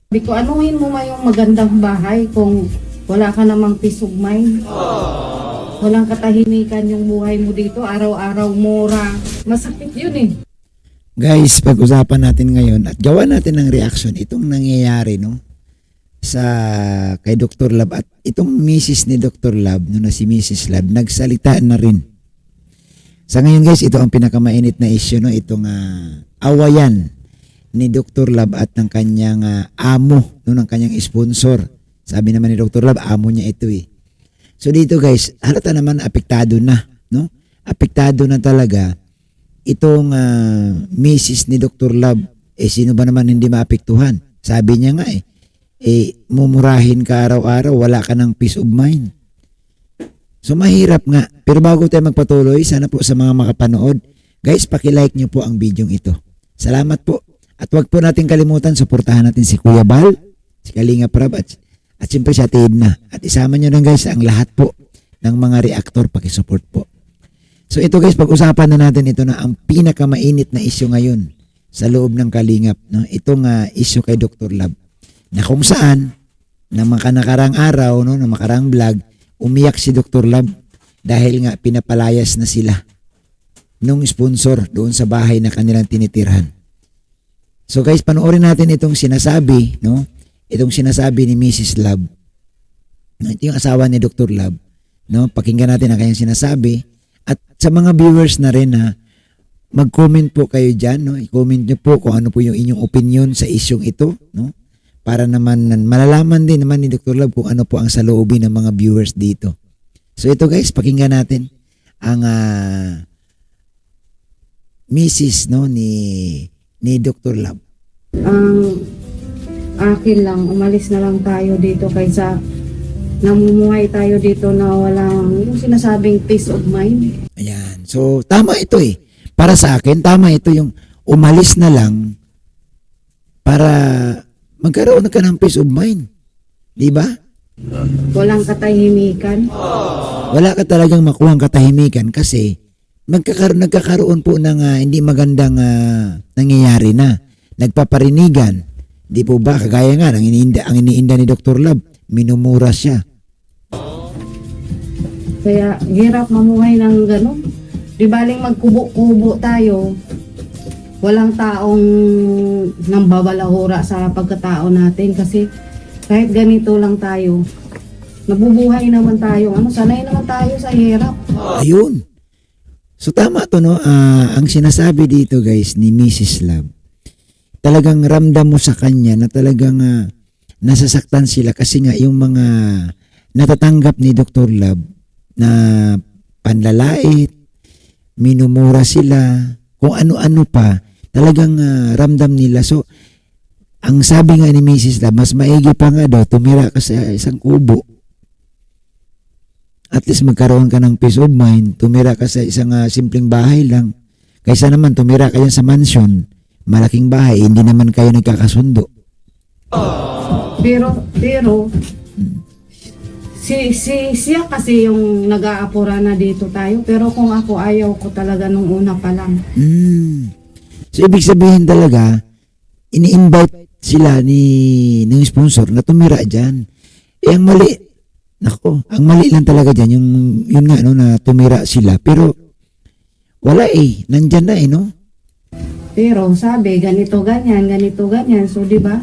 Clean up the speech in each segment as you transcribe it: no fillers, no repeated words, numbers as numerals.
Sabi ko, anuhin mo yung magandang bahay kung wala ka namang peace of mind. Walang katahimikan yung buhay mo dito, araw-araw mura. Masakit yun eh. Guys, pag-usapan natin ngayon at gawa natin ng reaction itong nangyayari no sa kay Dr. Lab at itong Mrs. ni Dr. Lab no na si Mrs. Lab nagsalita na rin. Sa ngayon guys, ito ang pinakamainit na issue no, itong awayan ni Dr. Lab at ng kanyang amo no, ng kanyang sponsor. Sabi naman ni Dr. Lab, amo niya ito eh. So dito guys, halata naman apektado na no? Apektado na talaga itong Mrs. ni Dr. Lab. Sino ba naman hindi maapektuhan? Sabi niya nga mumurahin ka araw-araw, wala ka ng peace of mind. So mahirap nga. Pero bago tayo magpatuloy, sana po sa mga makapanood, guys, paki-like nyo po ang video ito. Salamat po. At wag po natin kalimutan, suportahan natin si Kuya Bal, si Kalinga Prab, at siyempre si Ate Edna. At isama nyo lang guys ang lahat po ng mga reactor, pakisupport po. So ito guys, pag-usapan na natin ito na ang pinakamainit na issue ngayon sa loob ng Kalingap. No? Itong issue kay Dr. Lab. Na kung saan, na nakarang araw, no, na makarang vlog, umiyak si Dr. Lab dahil nga pinapalayas na sila nung sponsor doon sa bahay na kanilang tinitirhan. So guys, panoorin natin itong sinasabi, no? Itong sinasabi ni Mrs. Lab. Ito yung asawa ni Dr. Lab. No? Pakinggan natin ang kanyang sinasabi. At sa mga viewers na rin mag-comment po kayo dyan, no? I-comment nyo po kung ano po yung inyong opinion sa isyong ito, no? Para naman malalaman din naman ni Dr. Lab kung ano po ang saloobin ng mga viewers dito. So ito guys, pakinggan natin ang Mrs. no ni Dr. Lab. Akin lang, umalis na lang tayo dito kaysa namumuhay tayo dito na walang yung sinasabing peace of mind. Ayan. So tama ito eh. Para sa akin, tama ito yung umalis na lang para magkaroon ka ng peace of mind. Di ba? Walang katahimikan. Wala ka talagang makuhang katahimikan kasi nagkakaroon po ng hindi magandang nangyayari na. Nagpaparinigan. Di po ba? Kagaya nga, ang iniinda ni Dr. Lab, minumura siya. Kaya hirap mamuhay ng gano'n. Di baling magkubo-kubo tayo. Walang taong nambabalahura sa pagkatao natin kasi kahit ganito lang tayo, nabubuhay naman tayo. Sanay naman tayo sa hirap. Ayun. So tama to no, ang sinasabi dito guys ni Mrs. Lab, talagang ramdam mo sa kanya na talagang nasasaktan sila kasi nga yung mga natatanggap ni Dr. Lab na panlalait, minumura sila, kung ano-ano pa, talagang ramdam nila. So, ang sabi nga ni Mrs. Lab, mas maigi pa nga daw, tumira ka sa isang kubo. At least magkaroon ka ng peace of mind, tumira ka sa isang simpleng bahay lang. Kaysa naman, tumira ka yan sa mansion, malaking bahay, hindi naman kayo nagkakasundo. Pero, siya kasi yung nag-aapura na dito tayo. Pero kung ako, ayaw ko talaga nung una pa lang. So, ibig sabihin talaga, ini-invite sila ng sponsor na tumira dyan. Ang mali, ang mali lang talaga dyan, yun nga, no, na tumira sila. Pero, wala nandyan na no? Pero sabi, ganito, ganyan. So, di ba?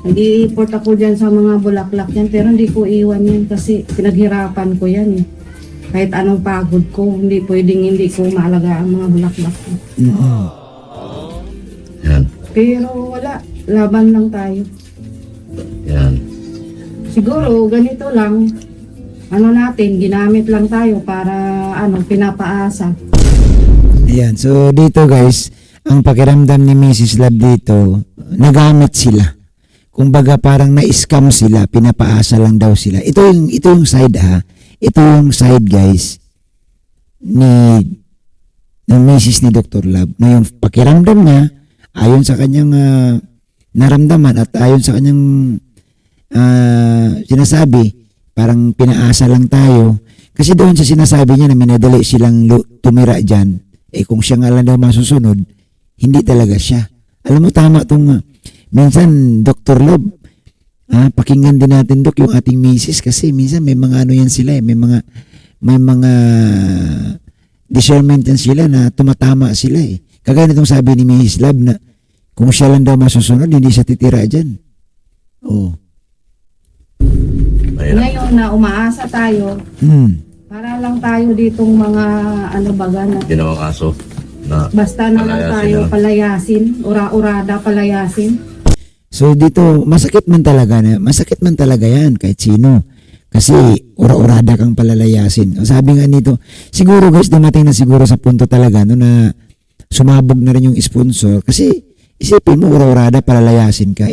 Nag-i-import ako dyan sa mga bulaklak yan, pero hindi ko iwan yan kasi pinaghirapan ko yan eh. Kahit anong pagod ko, hindi pwedeng hindi ko maalaga ang mga bulaklak ko. Yan. Pero wala, laban lang tayo. Yan. Siguro ganito lang, ginamit lang tayo para pinapaasa. Ayan, so dito guys, ang pakiramdam ni Mrs. Lab dito, nagamit sila. Kumbaga parang na-scam sila, pinapaasa lang daw sila. Ito yung side Ito yung side guys ng Mrs. ni Dr. Lab. Na yung pakiramdam niya, ayon sa kanyang naramdaman at ayon sa kanyang sinasabi, parang pinaasa lang tayo. Kasi doon sa sinasabi niya na minadali silang tumira dyan, kung siya nga lang daw masusunod, hindi talaga siya. Alam mo, tama itong Minsan, Dr. Love, pakinggan din natin, Dok, yung ating misis kasi minsan may mga ano yan sila, may mga discernment yan sila na tumatama sila eh. Kagaya nitong sabi ni Mrs. Love na kung siya lang daw masusunod, hindi siya titira dyan. Oh. Mahirap. Ngayon na umaasa tayo, para lang tayo ditong mga ano baga na Ginawang aso na basta na lang palayasin tayo na lang. palayasin, ura-urada palayasin. So dito, masakit man talaga yan kahit sino. Kasi ura-urada kang palalayasin. Ang sabi nga nito, siguro guys, dumating na siguro sa punto talaga no, na sumabog na rin yung sponsor. Kasi isipin mo, ura-urada palalayasin ka.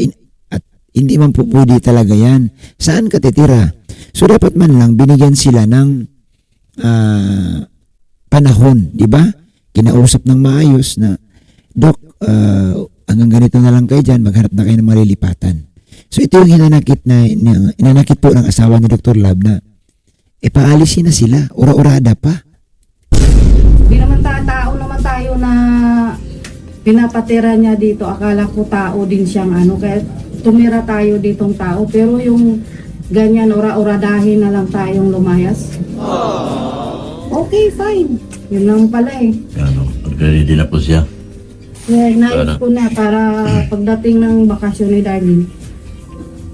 At hindi man po pwede talaga yan. Saan ka titira? So dapat man lang binigyan sila ng panahon, di ba? Kinausap ng maayos na, Dok, hanggang ganito na lang kayo dyan, maghanap na kayo ng malilipatan. So ito yung inanakit po ng asawa ni Dr. Love na paalisin na sila, ura-urada pa. Di naman tao naman tayo na pinapatira niya dito. Akala ko tao din siyang ano, kaya tumira tayo ditong tao. Pero yung ganyan, ura-uradahin na lang tayong lumayas. Okay, fine. Yun lang pala eh. Ano, ready na po siya. Kaya nais ko na para pagdating ng bakasyon ni Darlene,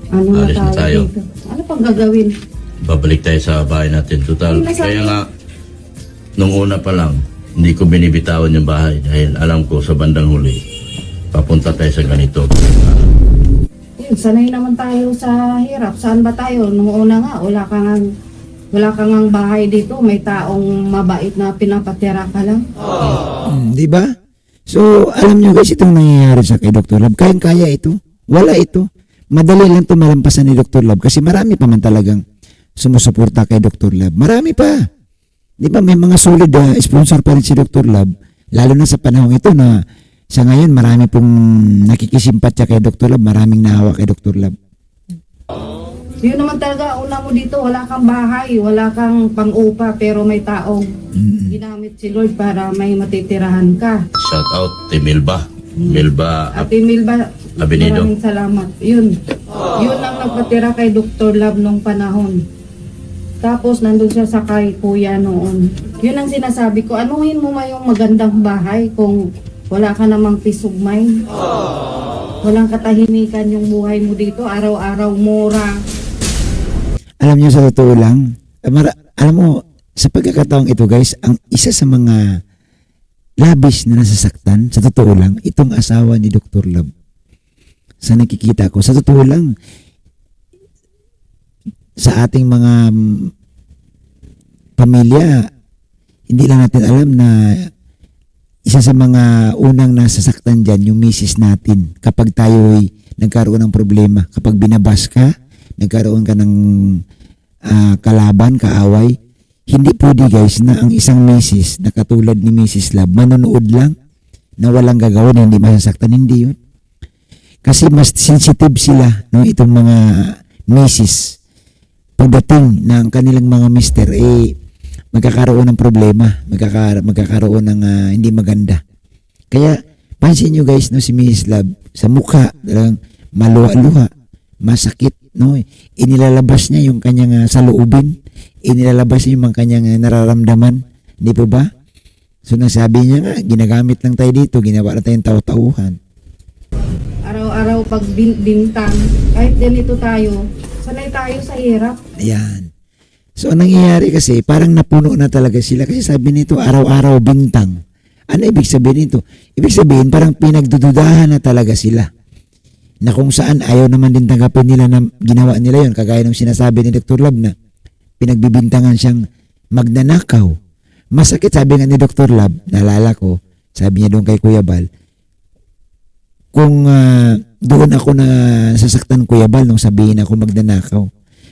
ano na Alis na tayo. dito. Ano pang gagawin? Babalik tayo sa bahay natin. Total, Ay, nasabi- kaya nga, nung una pa lang, hindi ko binibitawan yung bahay dahil alam ko sa bandang huli, papunta tayo sa ganito. Yun, sanay naman tayo sa hirap. Saan ba tayo? Nung una nga, wala kang ang bahay dito. May taong mabait na pinapatira ka lang. Di ba? So, alam nyo guys, itong nangyayari sa kay Dr. Love, kayang-kaya ito. Wala ito. Madali lang ito malampasan ni Dr. Love kasi marami pa man talagang sumusuporta kay Dr. Love. Marami pa. Di ba? May mga solid sponsor pa rin si Dr. Love. Lalo na sa panahon ito na sa ngayon marami pong nakikisimpatya kay Dr. Love. Maraming nahawa kay Dr. Love. Yun naman talaga, una mo dito, wala kang bahay, wala kang pang-upa, pero may taong ginamit si Lord para may matitirahan ka. Shout out kay Milba. Milba Ate Milba, Abinido. maraming salamat. Yun ang nagpatira kay Dr. Love nung panahon. Tapos nandun siya sa kay kuya noon. Yun ang sinasabi ko, anuhin mo yung magandang bahay kung wala ka namang peace of mind. Walang katahimikan yung buhay mo dito, araw-araw mura. Alam niyo sa totoo lang, alam mo, sa pagkakataong ito guys, ang isa sa mga labis na nasasaktan, sa totoo lang, itong asawa ni Dr. Love. Sa nakikita ko, sa totoo lang, sa ating mga pamilya, hindi lang natin alam na isa sa mga unang nasasaktan dyan, yung misis natin, kapag tayo'y nagkaroon ng problema, kapag binabas ka, nagkaroon ka ng kalaban, kaaway, hindi pwede guys na ang isang misis na katulad ni Mrs. Love, manonood lang na walang gagawin, hindi masasaktan, hindi yun. Kasi mas sensitive sila, no, itong mga misis. Pagdating ng kanilang mga mister, magkakaroon ng problema, magkakaroon ng hindi maganda. Kaya, pansin nyo guys, no, si Mrs. Love, sa mukha, talagang maluha-luha, masakit, no, inilalabas niya yung kanyang saloobin, inilalabas niya yung kanyang nararamdaman, hindi po ba? So nasabi niya nga, ginagamit lang tayo dito, ginawa na tayong tao-tauhan. Araw-araw pag bintang, kahit ganito tayo, sanay tayo sa hirap. Ayan. So ang nangyayari kasi, parang napuno na talaga sila kasi sabi nito, araw-araw bintang. Ano ibig sabihin nito? Ibig sabihin, parang pinagdududahan na talaga sila. Na kung saan ayaw naman din tanggapin nila na ginawa nila yon, kagaya ng sinasabi ni Dr. Love na pinagbibintangan siyang magnanakaw. Masakit, sabi nga ni Dr. Love, naalala ko, sabi niya doon kay Kuya Bal, kung doon ako na sasaktan Kuya Bal nung sabihin ako magnanakaw.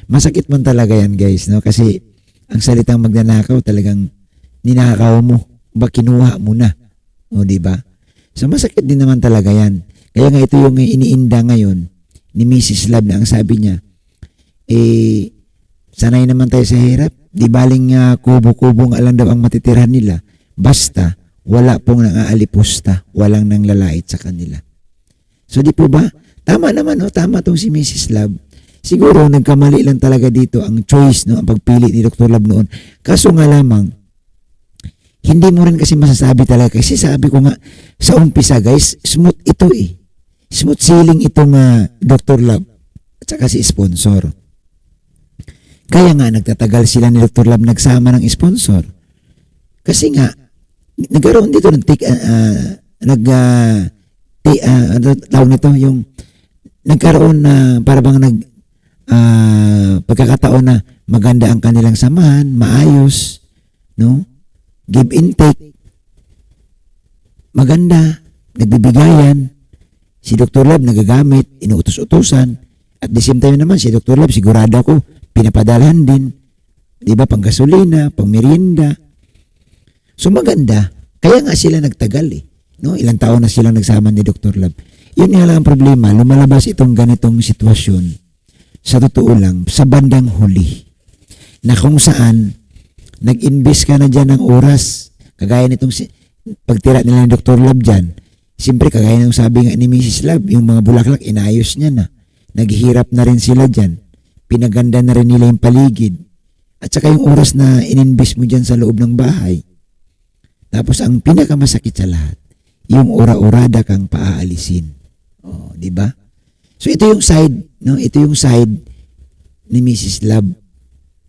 Masakit man talaga yan guys, no? Kasi ang salitang magnanakaw talagang ninakaw mo, ba kinuha mo na. O di ba? So masakit din naman talaga yan. Kaya nga ito yung iniinda ngayon ni Mrs. Love na ang sabi niya, sanay naman tayo sa hirap. Di baling kubo-kubong alam daw ang matitirhan nila. Basta, wala pong nangaalipusta. Walang nanglalait sa kanila. So di po ba, Tama naman, no? Tama tong si Mrs. Love. Siguro, nagkamali lang talaga dito ang choice, no? Ang pagpili ni Dr. Love noon. Kaso nga lamang, hindi mo rin kasi masasabi talaga. Kasi sabi ko nga, sa umpisa guys, smooth ito eh. Smooth sailing itong Dr. Love at saka si sponsor. Kaya nga, nagtatagal sila ni Dr. Love nagsama ng sponsor. Kasi nga, nagkaroon dito ng tawag nito, yung nagkaroon na para bang pagkakataon na maganda ang kanilang samahan, maayos, no? Give and take, maganda, nagbibigayan, si Dr. Love nagagamit, inuutos-utusan, at the same time naman si Dr. Love sigurado ko pinapadalhan din, di ba, pang gasolina, pang merienda. So maganda, kaya nga sila nagtagal eh. No? Ilang taon na silang nagsama ni Dr. Love. Yun nga lang ang problema, lumalabas itong ganitong sitwasyon sa totoo lang, sa bandang huli, na kung saan nag-invest ka na dyan ng oras, kagaya nitong pagtira nila ni Dr. Love dyan, siyempre kagaya ng sabi nga ni Mrs. Love, yung mga bulaklak, inayos niya na, naghihirap na rin sila dyan, pinaganda na rin nila yung paligid, at saka yung oras na ininvest mo dyan sa loob ng bahay. Tapos ang pinakamasakit sa lahat, yung ora-orada kang paaalisin. Oh, di ba? So ito yung side, no? Ito yung side ni Mrs. Love,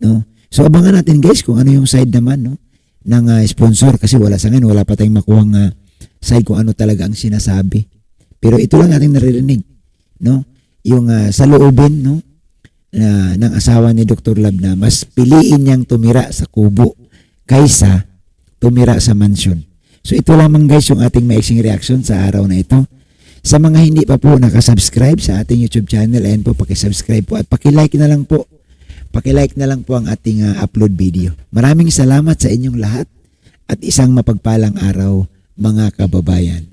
no? So abangan natin guys kung ano yung side naman, no, ng sponsor, kasi wala sa ngayon, wala pa tayong makuhang side kung ano talaga ang sinasabi. Pero ito lang ating naririnig, no? Yung sa loobin, no, ng asawa ni Dr. Love na mas piliin niyang tumira sa kubo kaysa tumira sa mansion. So ito lamang guys yung ating maiksing reaction sa araw na ito. Sa mga hindi pa po nakasubscribe sa ating YouTube channel, ayan po, pakisubscribe po at pakilike na lang po. Pakilike na lang po ang ating upload video. Maraming salamat sa inyong lahat at isang mapagpalang araw mga kababayan.